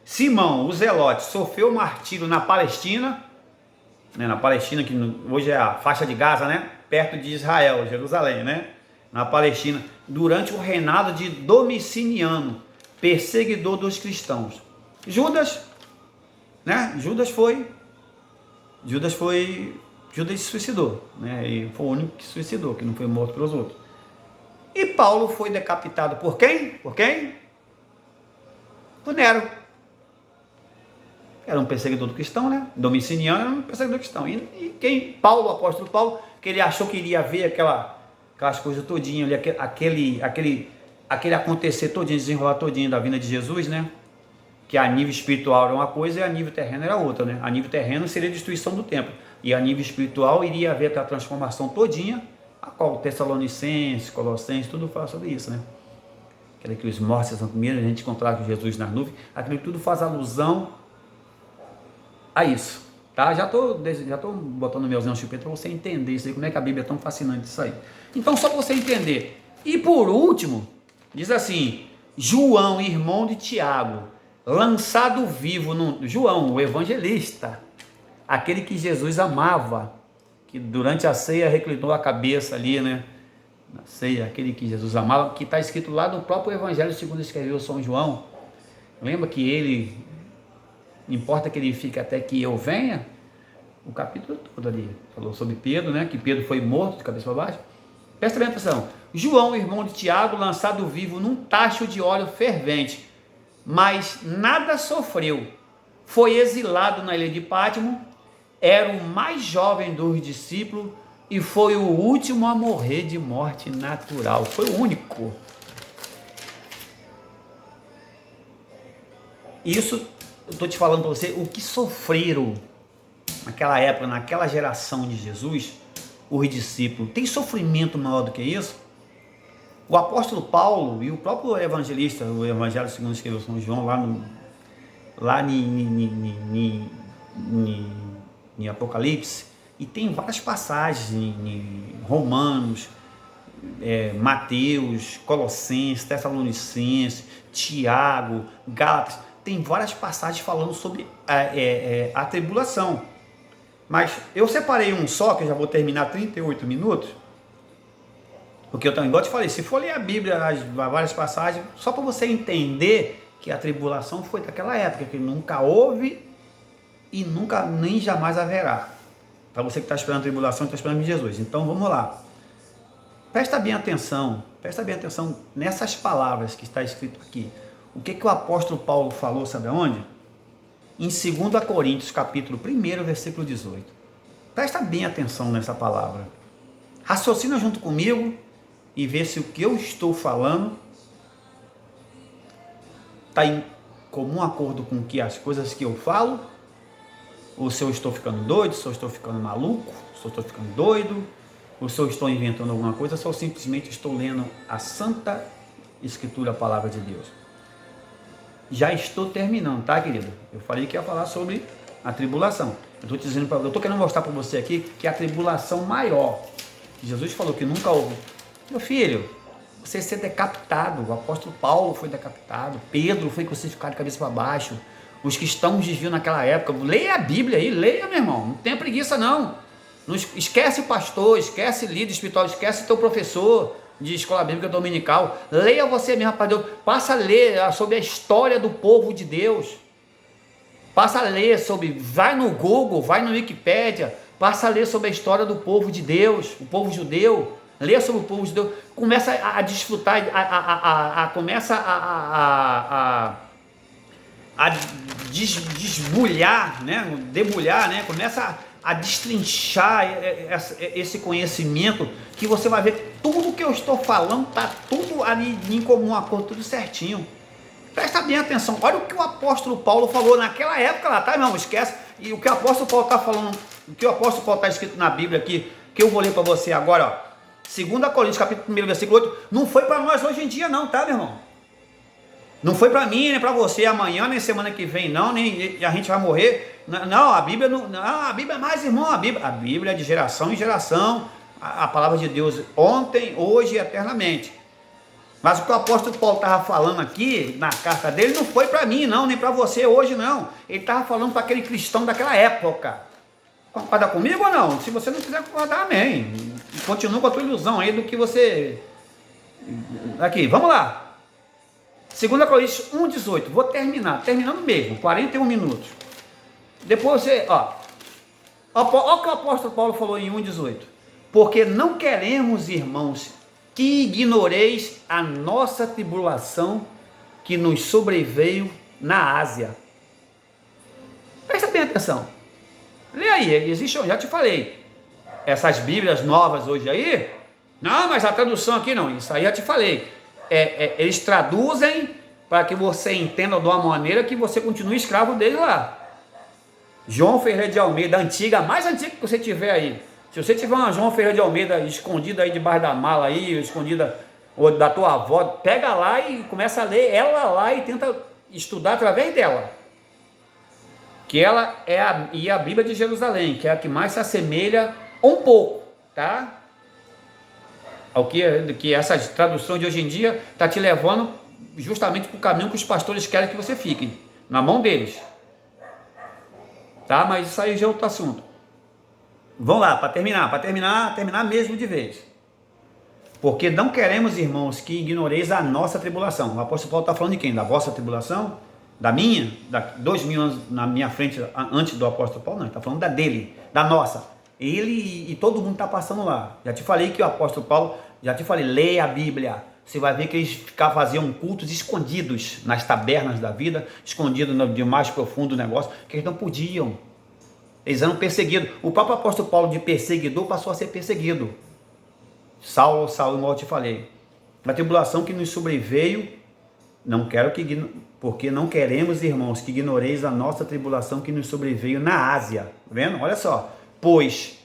Simão, o Zelote, sofreu martírio na Palestina, né? Na Palestina, que hoje é a faixa de Gaza, né? Perto de Israel, Jerusalém, né? Na Palestina, durante o reinado de Domiciano, perseguidor dos cristãos. Judas, né? Judas se suicidou, né? E foi o único que se suicidou, que não foi morto pelos outros. E Paulo foi decapitado por quem? Por quem? Por Nero. Era um perseguidor do cristão, né? Domiciano era um perseguidor cristão. E quem? Paulo, o apóstolo Paulo, que ele achou que iria ver aquelas coisas todinhas ali, aquele acontecer todinho, desenrolar todinho da vinda de Jesus, né? Que a nível espiritual era uma coisa e a nível terreno era outra, né? A nível terreno seria a destruição do templo. E a nível espiritual iria haver aquela transformação todinha, a qual Tessalonicenses, Colossenses, tudo fala sobre isso, né? Aquele que os mortos são comidos, a gente encontrar com Jesus nas nuvens, aquilo tudo faz alusão a isso, tá? Já tô botando meus anjos para você entender isso aí, como é que a Bíblia é tão fascinante isso aí. Então, só para você entender. E por último, diz assim, João, irmão de Tiago, lançado vivo, João, o evangelista, aquele que Jesus amava, que durante a ceia reclinou a cabeça ali, né? Na ceia, aquele que Jesus amava, que está escrito lá no próprio Evangelho segundo escreveu São João. Lembra que ele, importa que ele fique até que eu venha? O capítulo todo ali, falou sobre Pedro, né? Que Pedro foi morto de cabeça para baixo. Presta bem atenção. João, irmão de Tiago, lançado vivo num tacho de óleo fervente, mas nada sofreu. Foi exilado na ilha de Pátimo, era o mais jovem dos discípulos, e foi o último a morrer de morte natural. Foi o único. Isso, eu estou te falando para você, o que sofreram naquela época, naquela geração de Jesus, os discípulos. Tem sofrimento maior do que isso? O apóstolo Paulo e o próprio evangelista, o Evangelho segundo escreveu São João, lá em Apocalipse, e tem várias passagens em Romanos, Mateus, Colossenses, Tessalonicenses, Tiago, Gálatas, tem várias passagens falando sobre a tribulação. Mas eu separei um só, que eu já vou terminar 38 minutos, porque eu também, igual eu te falei, se for ler a Bíblia, várias passagens, só para você entender que a tribulação foi daquela época, que nunca houve e nunca, nem jamais haverá. Para você que está esperando a tribulação, está esperando Jesus. Então vamos lá. Presta bem atenção nessas palavras que está escrito aqui. O que o apóstolo Paulo falou, sabe aonde? Em 2 Coríntios, capítulo 1, versículo 18. Presta bem atenção nessa palavra. Raciocina junto comigo e vê se o que eu estou falando está em comum acordo com as coisas que eu falo, ou se eu estou ficando doido, se eu estou ficando maluco, se eu estou ficando doido, ou se eu estou inventando alguma coisa, se eu simplesmente estou lendo a Santa Escritura, a Palavra de Deus. Já estou terminando, tá, querido? Eu falei que ia falar sobre a tribulação. Eu estou querendo mostrar para você aqui que a tribulação maior, que Jesus falou que nunca houve. Meu filho, você ser decapitado, o apóstolo Paulo foi decapitado, Pedro foi crucificado de cabeça para baixo, os cristãos desviam naquela época. Leia a Bíblia aí, leia, meu irmão, não tenha preguiça não. Não esquece o pastor, esquece líder espiritual, esquece teu professor de escola bíblica dominical. Leia você mesmo para Deus. Passa a ler sobre a história do povo de Deus. Passa a ler sobre, vai no Google, vai no Wikipédia, passa a ler sobre a história do povo de Deus, o povo judeu. Lê sobre o povo judeu. Começa a desfrutar, começa a desbulhar, né? Debulhar, né? Começa a destrinchar esse conhecimento, que você vai ver tudo que eu estou falando, tá tudo ali em comum acordo, tudo certinho. Presta bem atenção, olha o que o apóstolo Paulo falou naquela época lá, tá, irmão? Esquece. E o que o apóstolo Paulo está falando, o que o apóstolo Paulo está escrito na Bíblia aqui, que eu vou ler para você agora, ó. 2 Coríntios, capítulo 1, versículo 8, não foi para nós hoje em dia não, tá, meu irmão? Não foi para mim, nem para você amanhã, nem semana que vem, não, nem a gente vai morrer. Não, a Bíblia não, a Bíblia é mais, irmão, a Bíblia é de geração em geração, a palavra de Deus ontem, hoje e eternamente. Mas o que o apóstolo Paulo estava falando aqui, na carta dele, não foi para mim, não, nem para você hoje, não. Ele estava falando para aquele cristão daquela época. Concorda comigo ou não? Se você não quiser concordar, amém. Continua com a tua ilusão aí do que você... Aqui, vamos lá. 2 Coríntios 1,18. Vou terminando mesmo, 41 minutos. Depois você, ó o que o apóstolo Paulo falou em 1,18. Porque não queremos, irmãos, que ignoreis a nossa tribulação que nos sobreveio na Ásia. Presta bem atenção. Lê aí, existe, eu já te falei. Essas Bíblias novas hoje aí, não, mas a tradução aqui não, isso aí já te falei. Eles traduzem para que você entenda de uma maneira que você continue escravo dele lá. João Ferreira de Almeida, antiga, a mais antiga que você tiver aí. Se você tiver uma João Ferreira de Almeida escondida aí debaixo da mala aí, escondida ou da tua avó, pega lá e começa a ler ela lá e tenta estudar através dela. Que ela é a Bíblia de Jerusalém, que é a que mais se assemelha um pouco, tá? Ao que essa tradução de hoje em dia está te levando justamente para o caminho que os pastores querem que você fique, na mão deles. Tá? Mas isso aí já é outro assunto. Vamos lá, para terminar mesmo de vez. Porque não queremos, irmãos, que ignoreis a nossa tribulação. O apóstolo Paulo está falando de quem? Da vossa tribulação? Da minha? 2000 anos na minha frente, antes do apóstolo Paulo? Não, ele está falando da dele, da nossa. Ele e todo mundo está passando lá. Já te falei que o apóstolo Paulo, leia a Bíblia. Você vai ver que eles faziam cultos escondidos nas tabernas da vida, escondidos no de mais profundo negócio, que eles não podiam. Eles eram perseguidos. O próprio apóstolo Paulo, de perseguidor, passou a ser perseguido. Saulo, igual eu te falei. A tribulação que nos sobreveio, porque não queremos, irmãos, que ignoreis a nossa tribulação que nos sobreveio na Ásia. Tá vendo? Olha só. Pois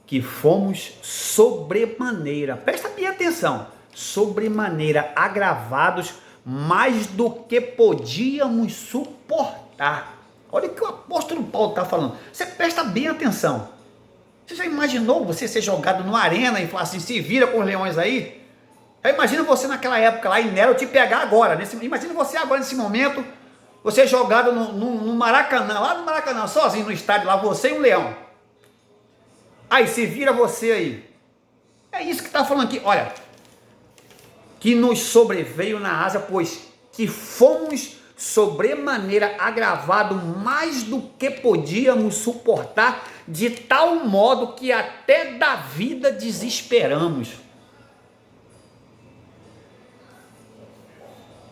que fomos sobremaneira, presta bem atenção, sobremaneira agravados mais do que podíamos suportar. Olha o que o apóstolo Paulo está falando. Você presta bem atenção. Você já imaginou você ser jogado numa arena e falar assim, se vira com os leões aí? Imagina você naquela época lá em Nero te pegar agora. Imagina você agora nesse momento, você jogado no Maracanã, lá no Maracanã, sozinho no estádio lá, você e um leão. Aí, se vira você aí. É isso que está falando aqui. Olha, que nos sobreveio na Ásia, pois que fomos sobremaneira agravado mais do que podíamos suportar, de tal modo que até da vida desesperamos.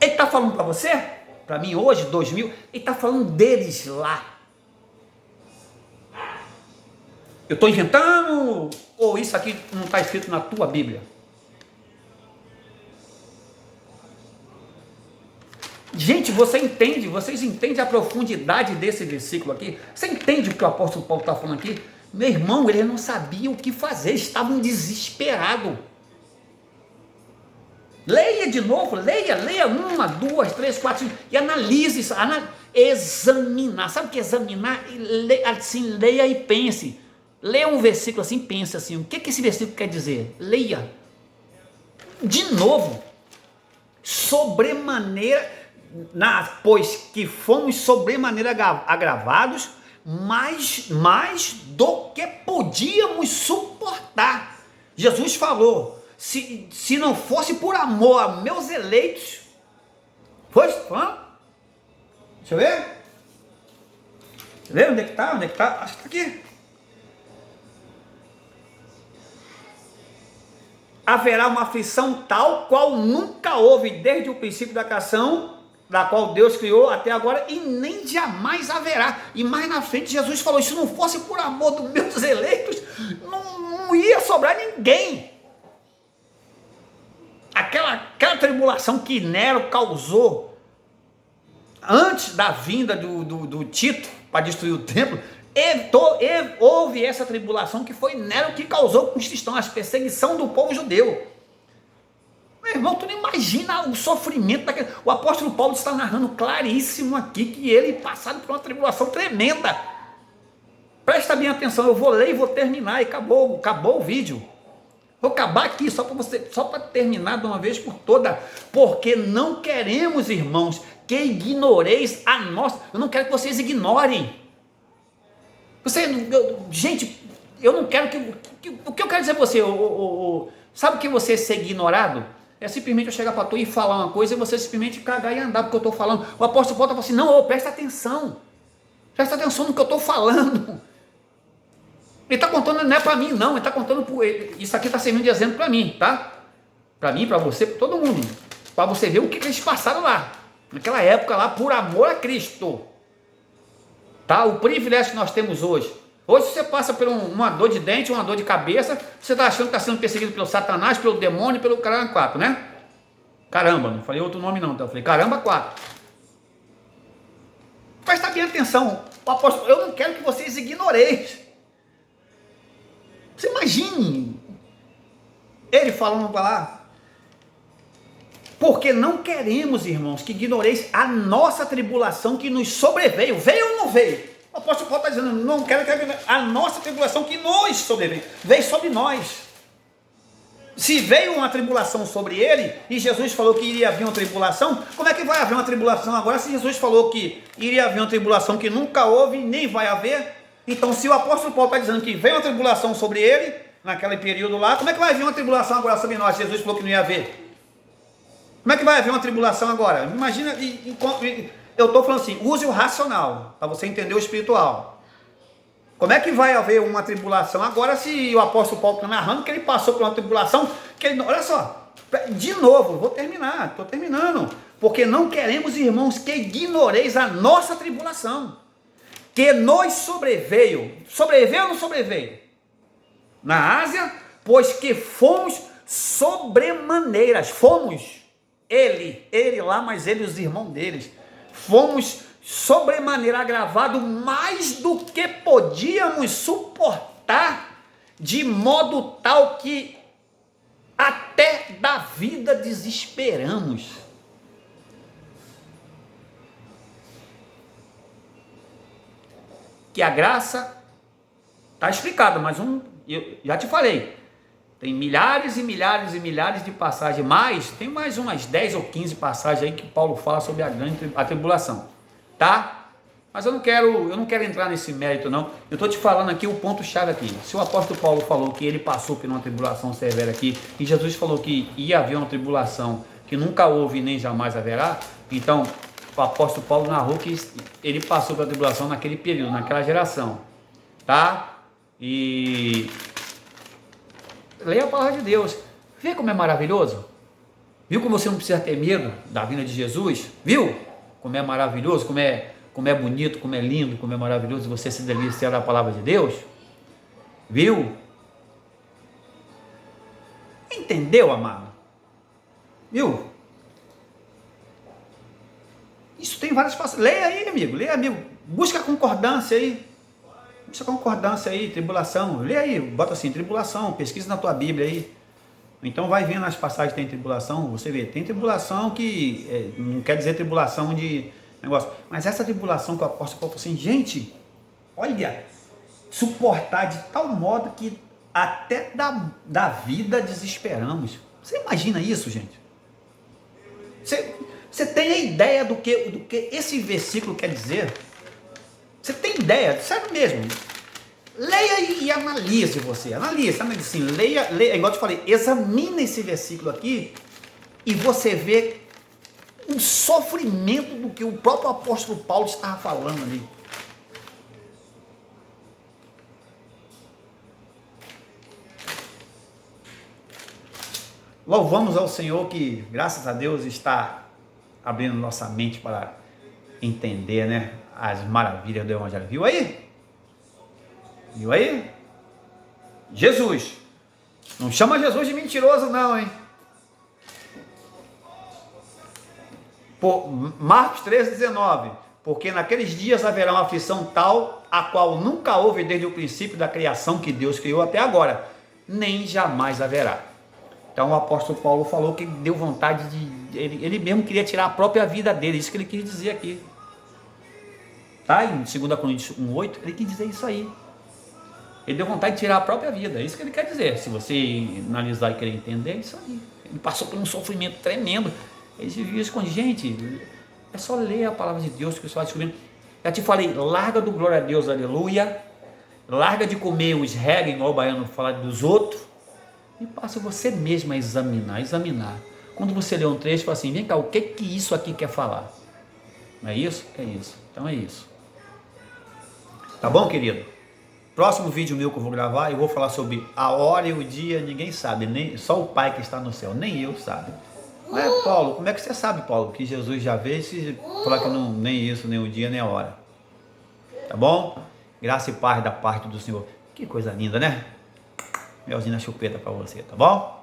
Ele está falando para você, para mim hoje, 2000, ele está falando deles lá. Eu estou inventando ou isso aqui não está escrito na tua Bíblia? Gente, vocês entendem a profundidade desse versículo aqui? Você entende o que o apóstolo Paulo está falando aqui? Meu irmão, ele não sabia o que fazer, estavam desesperados. Leia de novo, leia 1, 2, 3, 4, 5, e analise isso, examinar. Sabe o que é examinar? Assim, leia e pense. Leia um versículo assim, pense assim, o que esse versículo quer dizer? Leia. De novo, sobremaneira, pois que fomos sobremaneira agravados, mais do que podíamos suportar. Jesus falou, se não fosse por amor a meus eleitos, deixa eu ver, onde é que está? Acho que está aqui. Haverá uma aflição tal qual nunca houve desde o princípio da criação, da qual Deus criou até agora, e nem jamais haverá. E mais na frente Jesus falou, se não fosse por amor dos meus eleitos, não ia sobrar ninguém. Aquela tribulação que Nero causou antes da vinda do Tito para destruir o templo, houve essa tribulação que foi Nero que causou com os cristãos, a perseguição do povo judeu. Meu irmão, tu não imagina o sofrimento daquele. O apóstolo Paulo está narrando claríssimo aqui que ele passado por uma tribulação tremenda. Presta bem atenção, eu vou ler e vou terminar e acabou o vídeo. Vou acabar aqui só para terminar de uma vez por toda, porque não queremos, irmãos, que ignoreis a nossa. Eu não quero que vocês ignorem. Gente, eu não quero o que eu quero dizer para você, sabe que você ser ignorado é simplesmente eu chegar para tu e falar uma coisa e você simplesmente cagar e andar porque eu estou falando. O apóstolo Paulo está falando assim, não, presta atenção no que eu estou falando. Ele está contando, não é para mim não, ele está contando, isso aqui está servindo de exemplo para mim, tá? Para mim, para você, para todo mundo, para você ver o que eles passaram lá, naquela época lá, por amor a Cristo. Tá? O privilégio que nós temos hoje. Hoje você passa por uma dor de dente, uma dor de cabeça, você está achando que está sendo perseguido pelo Satanás, pelo demônio, pelo caramba 4, né? Caramba, não falei outro nome não, então eu falei caramba 4. Presta bem atenção, apóstolo, eu não quero que vocês ignoreis. Você imagine ele falando lá, porque não queremos, irmãos, que ignoreis a nossa tribulação que nos sobreveio. Veio ou não veio? O apóstolo Paulo está dizendo, não quero que a nossa tribulação que nos sobreveio, veio sobre nós. Se veio uma tribulação sobre ele, e Jesus falou que iria haver uma tribulação, como é que vai haver uma tribulação agora, se Jesus falou que iria haver uma tribulação que nunca houve, nem vai haver? Então, se o apóstolo Paulo está dizendo que veio uma tribulação sobre ele, naquele período lá, como é que vai haver uma tribulação agora sobre nós? Jesus falou que não ia haver. Como é que vai haver uma tribulação agora? Imagina, eu estou falando assim, use o racional, para você entender o espiritual. Como é que vai haver uma tribulação agora se o apóstolo Paulo está narrando que ele passou por uma tribulação, olha só, de novo, vou terminar, estou terminando, porque não queremos, irmãos, que ignoreis a nossa tribulação, que nos sobreveio ou não sobreveio? Na Ásia, pois que fomos sobremaneiras, ele lá, mas ele e os irmãos deles, fomos sobremaneira agravado mais do que podíamos suportar, de modo tal que até da vida desesperamos. Que a graça está explicada, mas eu já te falei, tem milhares e milhares e milhares de passagens, tem mais umas 10 ou 15 passagens aí que Paulo fala sobre a tribulação, tá? Mas eu não quero entrar nesse mérito não, eu estou te falando aqui o ponto-chave aqui. Se o apóstolo Paulo falou que ele passou por uma tribulação severa aqui, e Jesus falou que ia haver uma tribulação que nunca houve nem jamais haverá, então o apóstolo Paulo narrou que ele passou pela tribulação naquele período, naquela geração, tá? E leia a palavra de Deus, vê como é maravilhoso, viu como você não precisa ter medo da vinda de Jesus, viu como é maravilhoso, como é bonito, como é lindo, como é maravilhoso você se deliciar da palavra de Deus, viu? Entendeu, amado? Viu? Isso tem várias passagens. Leia aí, amigo. Busca a concordância aí. Tribulação. Leia aí, bota assim, tribulação. Pesquisa na tua Bíblia aí. Então vai vendo as passagens que tem tribulação. Você vê, tem tribulação que não quer dizer tribulação de negócio. Mas essa tribulação que o apóstolo Paulo falou assim, gente, olha, suportar de tal modo que até da vida desesperamos. Você imagina isso, gente? Você tem a ideia do que esse versículo quer dizer? Você tem ideia? Sério mesmo. Leia e analise você. Analise assim, leia, igual eu te falei, examine esse versículo aqui e você vê um sofrimento do que o próprio apóstolo Paulo estava falando ali. Louvamos ao Senhor que, graças a Deus, está abrindo nossa mente para entender, né, as maravilhas do Evangelho. Viu aí? Viu aí? Jesus. Não chama Jesus de mentiroso não, hein? Marcos 13:19. Porque naqueles dias haverá uma aflição tal, a qual nunca houve desde o princípio da criação que Deus criou até agora, nem jamais haverá. Então o apóstolo Paulo falou que deu vontade de... Ele mesmo queria tirar a própria vida dele, isso que ele quis dizer aqui. Tá? Em 2 Coríntios 1:8, ele quis dizer isso aí. Ele deu vontade de tirar a própria vida, é isso que ele quer dizer. Se você analisar e querer entender, é isso aí. Ele passou por um sofrimento tremendo. Ele vivia escondido. Gente, é só ler a palavra de Deus que você vai descobrindo. Já te falei, larga do glória a Deus, aleluia. Larga de comer os reggae, igual o baiano fala dos outros. E passa você mesmo a examinar. Quando você lê um trecho, fala assim, vem cá, o que isso aqui quer falar? Não é isso? É isso. Então é isso. Tá bom, querido? Próximo vídeo meu que eu vou gravar, eu vou falar sobre a hora e o dia, ninguém sabe, nem só o Pai que está no céu, nem eu sabe. Mas Paulo, como é que você sabe, Paulo, que Jesus já veio se falar que não, nem isso, nem o dia, nem a hora? Tá bom? Graça e paz da parte do Senhor. Que coisa linda, né? Melzinho na chupeta para você, tá bom?